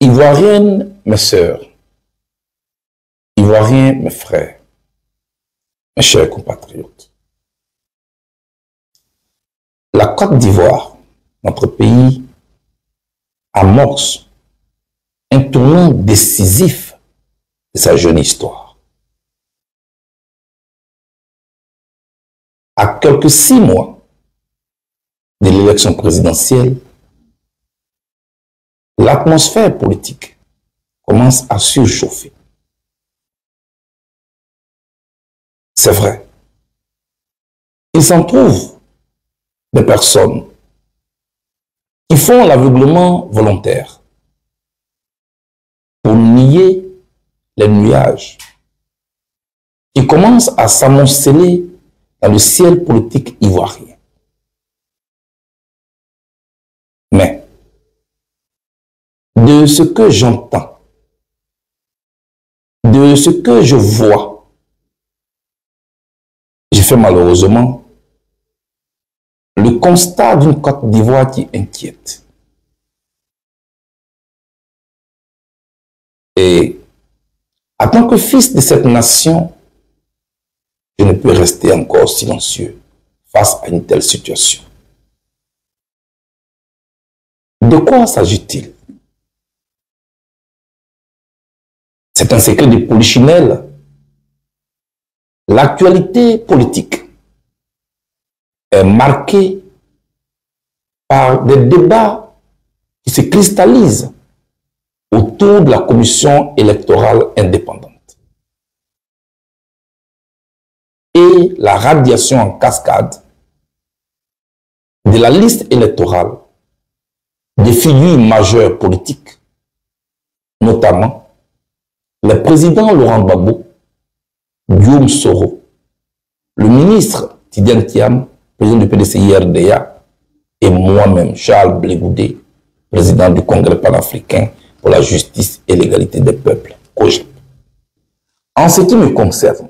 Ivoiriennes, mes sœurs, Ivoiriens, mes frères, mes chers compatriotes, la Côte d'Ivoire, notre pays, amorce un tournant décisif de sa jeune histoire. À quelques 6 mois de l'élection présidentielle, l'atmosphère politique commence à surchauffer. C'est vrai. Il s'en trouve des personnes qui font l'aveuglement volontaire pour nier les nuages qui commencent à s'amonceler dans le ciel politique ivoirien. Mais, de ce que j'entends, de ce que je vois, j'ai fait malheureusement le constat d'une Côte d'Ivoire qui inquiète. Et en tant que fils de cette nation, je ne peux rester encore silencieux face à une telle situation. De quoi s'agit-il? C'est un secret de polichinelle. L'actualité politique est marquée par des débats qui se cristallisent autour de la commission électorale indépendante et la radiation en cascade de la liste électorale des figures majeures politiques, notamment le président Laurent Gbagbo, Guillaume Soro, le ministre Tidiane Thiam, président du PDCI-RDA, et moi-même, Charles Blé Goudé, président du Congrès panafricain pour la justice et l'égalité des peuples, COJEP. En ce qui me concerne,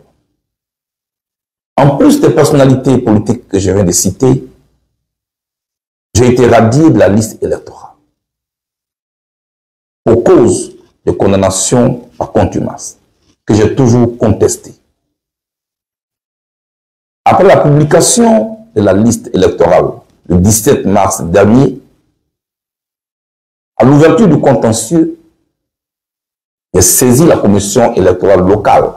en plus des personnalités politiques que je viens de citer, j'ai été radié de la liste électorale pour cause de condamnation par contumace, que j'ai toujours contestée. Après la publication de la liste électorale le 17 mars dernier, à l'ouverture du contentieux, j'ai saisi la commission électorale locale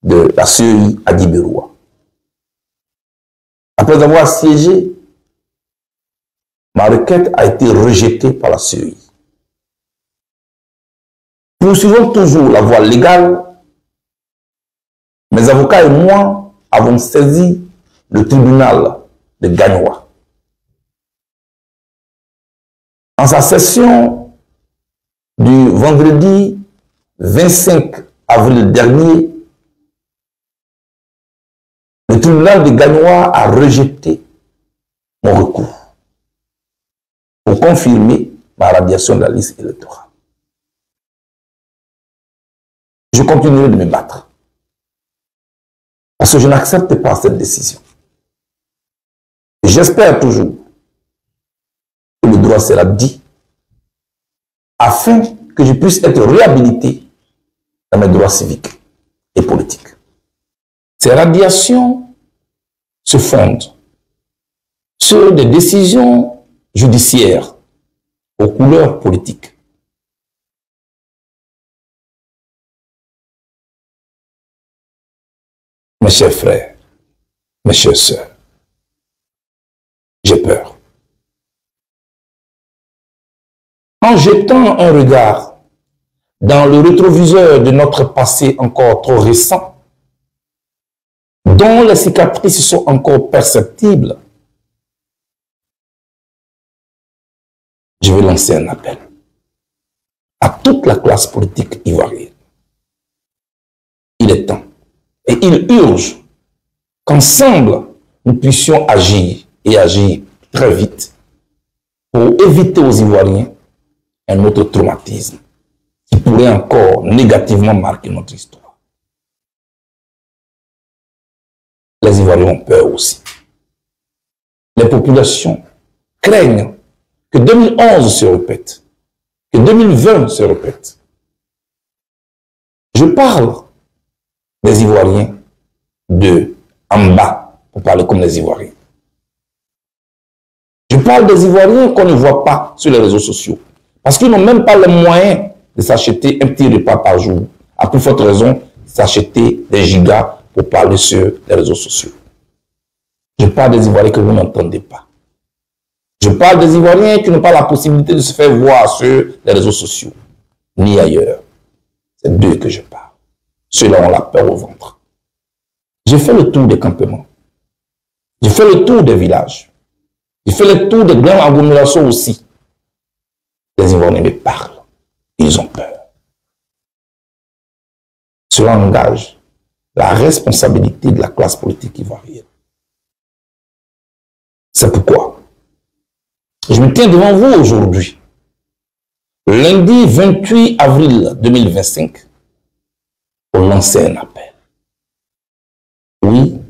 de la CEI à Dibéroua. Après avoir siégé, ma requête a été rejetée par la CEI. Poursuivons toujours la voie légale. Mes avocats et moi avons saisi le tribunal de Gagnoa. En sa session du vendredi 25 avril dernier, le tribunal de Gagnoa a rejeté mon recours pour confirmer ma radiation de la liste électorale. Je continuerai de me battre parce que je n'accepte pas cette décision. J'espère toujours que le droit sera dit afin que je puisse être réhabilité dans mes droits civiques et politiques. Ces radiations se fondent sur des décisions judiciaires aux couleurs politiques. Mes chers frères, mes chères sœurs, j'ai peur. En jetant un regard dans le rétroviseur de notre passé encore trop récent, dont les cicatrices sont encore perceptibles, je vais lancer un appel à toute la classe politique ivoirienne. Il est temps et il urge qu'ensemble nous puissions agir et agir très vite pour éviter aux Ivoiriens un autre traumatisme qui pourrait encore négativement marquer notre histoire. Les Ivoiriens ont peur aussi. Les populations craignent que 2011 se répète que 2020 se répète. Je parle des Ivoiriens de en bas, pour parler comme les Ivoiriens. Je parle des Ivoiriens qu'on ne voit pas sur les réseaux sociaux. Parce qu'ils n'ont même pas les moyens de s'acheter un petit repas par jour. À plus forte raison, s'acheter des gigas pour parler sur les réseaux sociaux. Je parle des Ivoiriens que vous n'entendez pas. Je parle des Ivoiriens qui n'ont pas la possibilité de se faire voir sur les réseaux sociaux, ni ailleurs. C'est d'eux que je parle. Ceux-là ont la peur au ventre. J'ai fait le tour des campements. J'ai fait le tour des villages. J'ai fait le tour des grandes agglomérations aussi. Les Ivoiriens me parlent. Ils ont peur. Cela engage la responsabilité de la classe politique ivoirienne. C'est pourquoi je me tiens devant vous aujourd'hui, lundi 28 avril 2025, pour lancer un appel. Oui,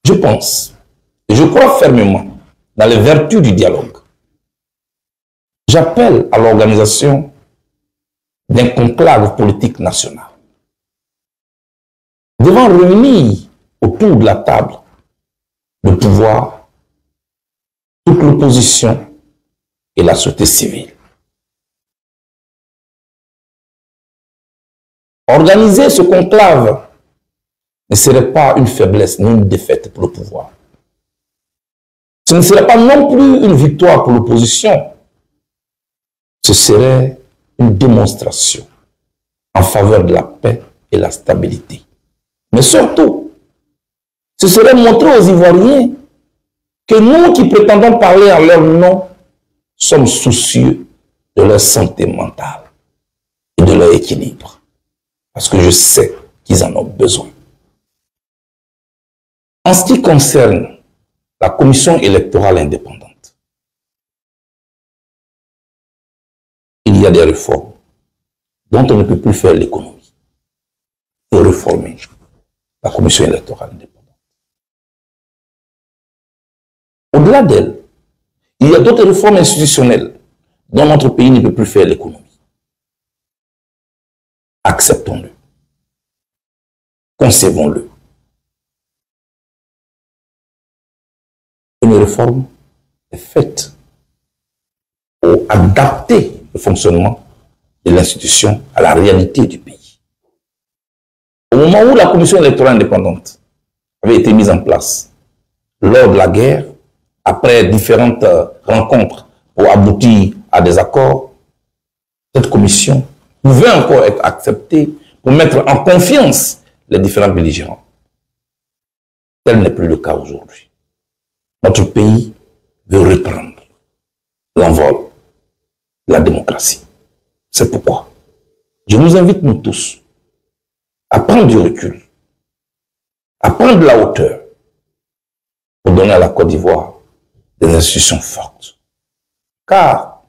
je pense et je crois fermement dans les vertus du dialogue. J'appelle à l'organisation d'un conclave politique national, devant réunir autour de la table le pouvoir, toute l'opposition et la société civile. Organiser ce conclave ne serait pas une faiblesse ni une défaite pour le pouvoir. Ce ne serait pas non plus une victoire pour l'opposition. Ce serait une démonstration en faveur de la paix et la stabilité. Mais surtout, ce serait montrer aux Ivoiriens que nous qui prétendons parler en leur nom sommes soucieux de leur santé mentale et de leur équilibre. Parce que je sais qu'ils en ont besoin. En ce qui concerne la commission électorale indépendante, il y a des réformes dont on ne peut plus faire l'économie. Il faut réformer la commission électorale indépendante. Au-delà d'elle, il y a d'autres réformes institutionnelles dont notre pays ne peut plus faire l'économie. Acceptons-le. Concevons-le. Une réforme est faite pour adapter le fonctionnement de l'institution à la réalité du pays. Au moment où la commission électorale indépendante avait été mise en place, lors de la guerre, après différentes rencontres pour aboutir à des accords, cette commission pouvait encore être acceptée pour mettre en confiance les différents belligérants. Tel n'est plus le cas aujourd'hui. Notre pays veut reprendre l'envol de la démocratie. C'est pourquoi je nous invite, nous tous, à prendre du recul, à prendre de la hauteur pour donner à la Côte d'Ivoire des institutions fortes. Car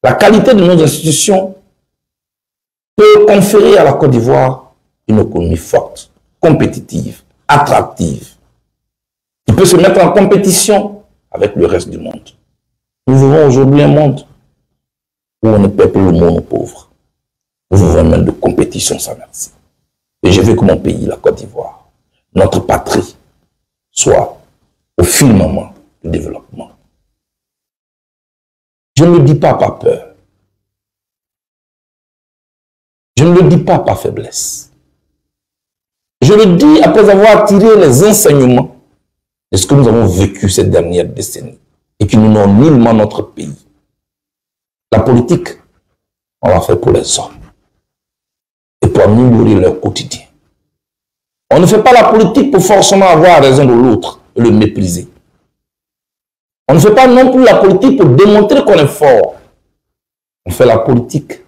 la qualité de nos institutions peut conférer à la Côte d'Ivoire une économie forte, compétitive, attractive, qui peut se mettre en compétition avec le reste du monde. Nous vivons aujourd'hui un monde où on ne paie plus le monde aux pauvres. Nous vivons un monde de compétition sans merci. Et je veux que mon pays, la Côte d'Ivoire, notre patrie, soit au firmament du développement. Je ne le dis pas par peur. Je ne le dis pas par faiblesse. Je le dis après avoir tiré les enseignements de ce que nous avons vécu ces dernières décennies et qui nous n'ont nullement notre pays. La politique, on l'a fait pour les hommes et pour améliorer leur quotidien. On ne fait pas la politique pour forcément avoir raison de l'autre et le mépriser. On ne fait pas non plus la politique pour démontrer qu'on est fort. On fait la politique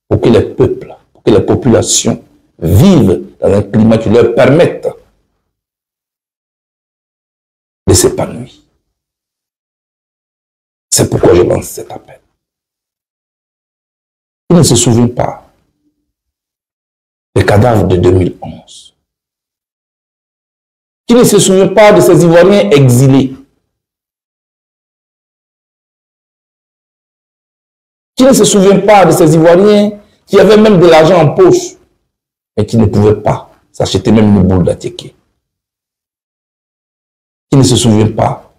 pour que les peuples, pour que les populations vivent dans un climat qui leur permette de s'épanouir. C'est pourquoi je lance cet appel. Qui ne se souvient pas des cadavres de 2011? Qui ne se souvient pas de ces Ivoiriens exilés? Qui ne se souvient pas de ces Ivoiriens qui avaient même de l'argent en poche, mais qui ne pouvaient pas s'acheter même une boule d'attiqué? Qui ne se souvient pas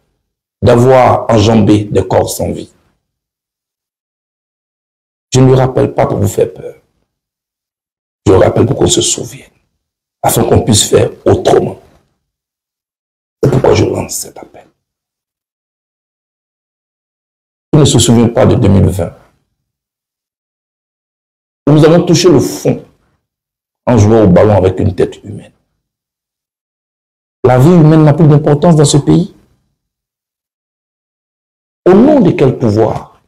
d'avoir enjambé des corps sans vie? Je ne le rappelle pas pour vous faire peur. Je le rappelle pour qu'on se souvienne, afin qu'on puisse faire autrement. C'est pourquoi je lance cet appel. Qui ne se souvient pas de 2020, où nous avons touché le fond en jouant au ballon avec une tête humaine. La vie humaine n'a plus d'importance dans ce pays. Au nom de quel pouvoir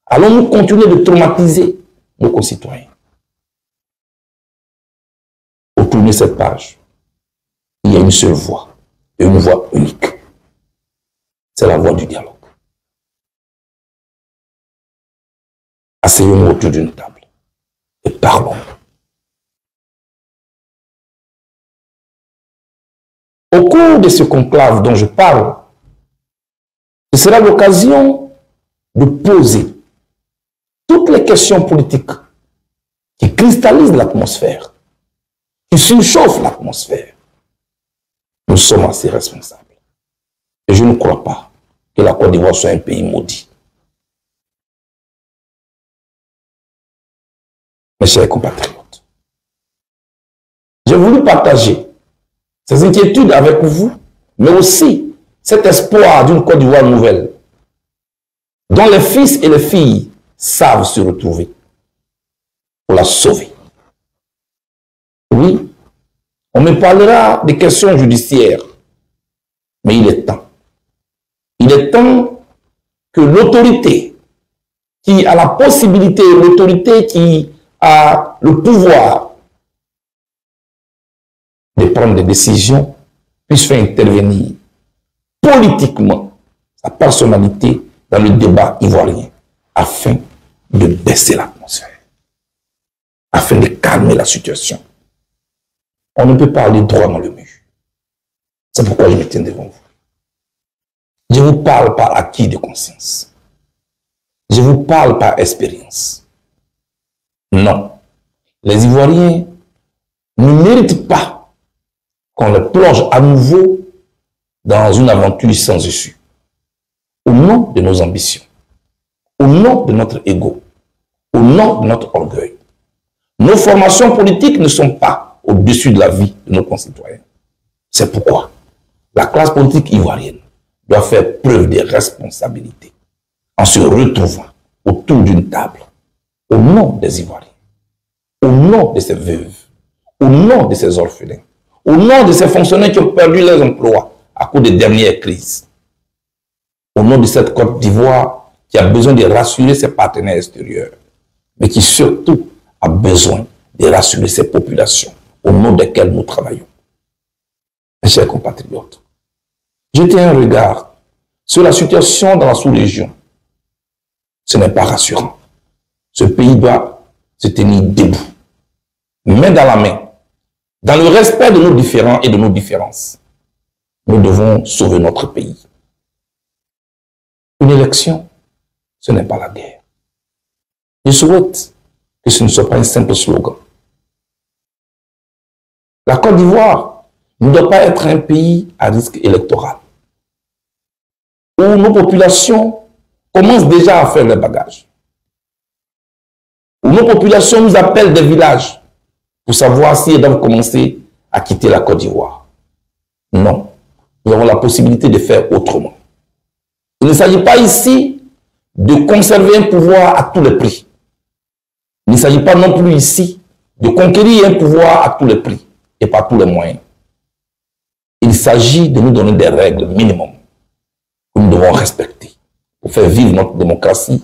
allons-nous continuer de traumatiser nos concitoyens? Pour tourner cette page, il y a une seule voie, et une voie unique. C'est la voie du dialogue. Asseyons-nous autour d'une table et parlons. Au cours de ce conclave dont je parle, ce sera l'occasion de poser toutes les questions politiques qui cristallisent l'atmosphère, qui surchauffent l'atmosphère. Nous sommes assez responsables. Et je ne crois pas que la Côte d'Ivoire soit un pays maudit. Mes chers compatriotes, j'ai voulu partager ces inquiétudes avec vous, mais aussi cet espoir d'une Côte d'Ivoire nouvelle, dont les fils et les filles savent se retrouver pour la sauver. Oui, on me parlera des questions judiciaires, mais il est temps. Il est temps que l'autorité qui a la possibilité, l'autorité qui a le pouvoir de prendre des décisions, puisse faire intervenir politiquement sa personnalité dans le débat ivoirien, afin de baisser l'atmosphère, afin de calmer la situation. On ne peut pas aller droit dans le mur. C'est pourquoi je me tiens devant vous. Je vous parle par acquis de conscience. Je vous parle par expérience. Non, les Ivoiriens ne méritent pas qu'on les plonge à nouveau dans une aventure sans issue. Au nom de nos ambitions, au nom de notre ego, au nom de notre orgueil. Nos formations politiques ne sont pas au-dessus de la vie de nos concitoyens. C'est pourquoi la classe politique ivoirienne doit faire preuve de responsabilité en se retrouvant autour d'une table, au nom des Ivoiriens, au nom de ces veuves, au nom de ces orphelins, au nom de ces fonctionnaires qui ont perdu leurs emplois à cause des dernières crises, au nom de cette Côte d'Ivoire qui a besoin de rassurer ses partenaires extérieurs, mais qui surtout a besoin de rassurer ses populations, au nom desquelles nous travaillons. Mes chers compatriotes, jetez un regard sur la situation dans la sous-région. Ce n'est pas rassurant. Ce pays doit se tenir debout, main dans la main, dans le respect de nos différends et de nos différences. Nous devons sauver notre pays. Une élection, ce n'est pas la guerre. Je souhaite que ce ne soit pas un simple slogan. La Côte d'Ivoire ne doit pas être un pays à risque électoral, où nos populations commencent déjà à faire les bagages, où nos populations nous appellent des villages pour savoir si elles doivent commencer à quitter la Côte d'Ivoire. Non, nous avons la possibilité de faire autrement. Il ne s'agit pas ici de conserver un pouvoir à tous les prix. Il ne s'agit pas non plus ici de conquérir un pouvoir à tous les prix et par tous les moyens. Il s'agit de nous donner des règles minimum que nous devons respecter pour faire vivre notre démocratie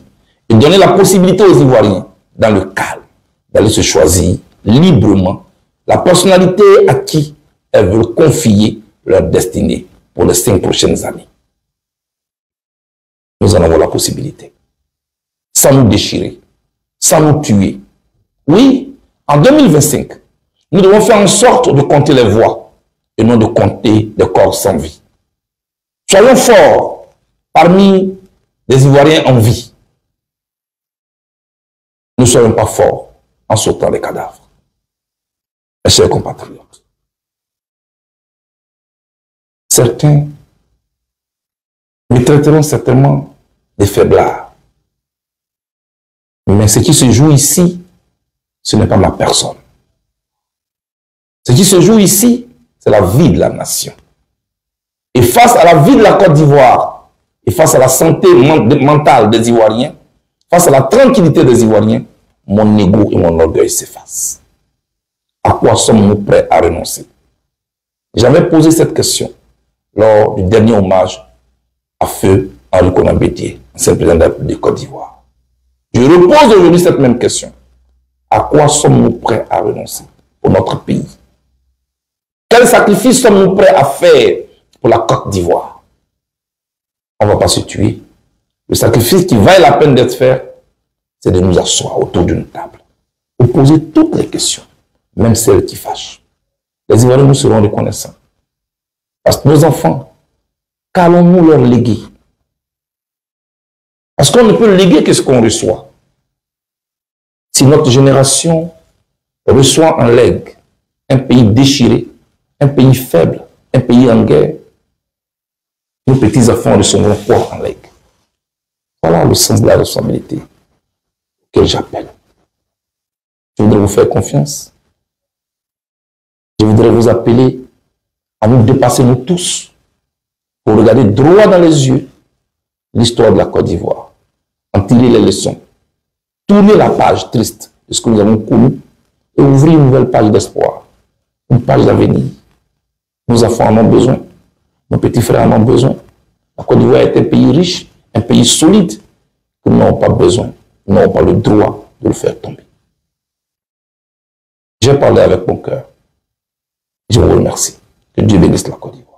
et donner la possibilité aux Ivoiriens, dans le calme, d'aller se choisir librement la personnalité à qui elles veulent confier leur destinée pour les 5 prochaines années. Nous en avons la possibilité, sans nous déchirer, sans nous tuer. Oui, en 2025, nous devons faire en sorte de compter les voix et non de compter des corps sans vie. Soyons forts parmi les Ivoiriens en vie. ne soyons pas forts en sautant les cadavres. Mes chers compatriotes, certains me traiteront certainement des faiblards. Mais ce qui se joue ici, ce n'est pas ma personne. Ce qui se joue ici, c'est la vie de la nation. Et face à la vie de la Côte d'Ivoire, et face à la santé mentale des Ivoiriens, face à la tranquillité des Ivoiriens, mon ego et mon orgueil s'effacent. À quoi sommes-nous prêts à renoncer? J'avais posé cette question lors du dernier hommage à feu Henri Konan Bédié, ancien président de la République de Côte d'Ivoire. Je repose aujourd'hui cette même question. À quoi sommes-nous prêts à renoncer pour notre pays? Quel sacrifice sommes-nous prêts à faire pour la Côte d'Ivoire? On ne va pas se tuer. Le sacrifice qui vaille la peine d'être fait, c'est de nous asseoir autour d'une table, pour poser toutes les questions, même celles qui fâchent. Les Ivoiriens nous seront reconnaissants. Parce que nos enfants, qu'allons-nous leur léguer? Parce qu'on ne peut léguer que ce qu'on reçoit. Si notre génération reçoit en legs un pays déchiré, un pays faible, un pays en guerre, nos petits-enfants recevront quoi en legs? Voilà le sens de la responsabilité que j'appelle. Je voudrais vous faire confiance. Je voudrais vous appeler à nous dépasser nous tous pour regarder droit dans les yeux l'histoire de la Côte d'Ivoire, en tirer les leçons, tourner la page triste de ce que nous avons connu et ouvrir une nouvelle page d'espoir, une page d'avenir. Nos enfants en ont besoin, nos petits frères en ont besoin. La Côte d'Ivoire est un pays riche, un pays solide, que nous n'avons pas besoin, nous n'avons pas le droit de le faire tomber. J'ai parlé avec mon cœur. Je vous remercie. Que Dieu bénisse la Côte d'Ivoire.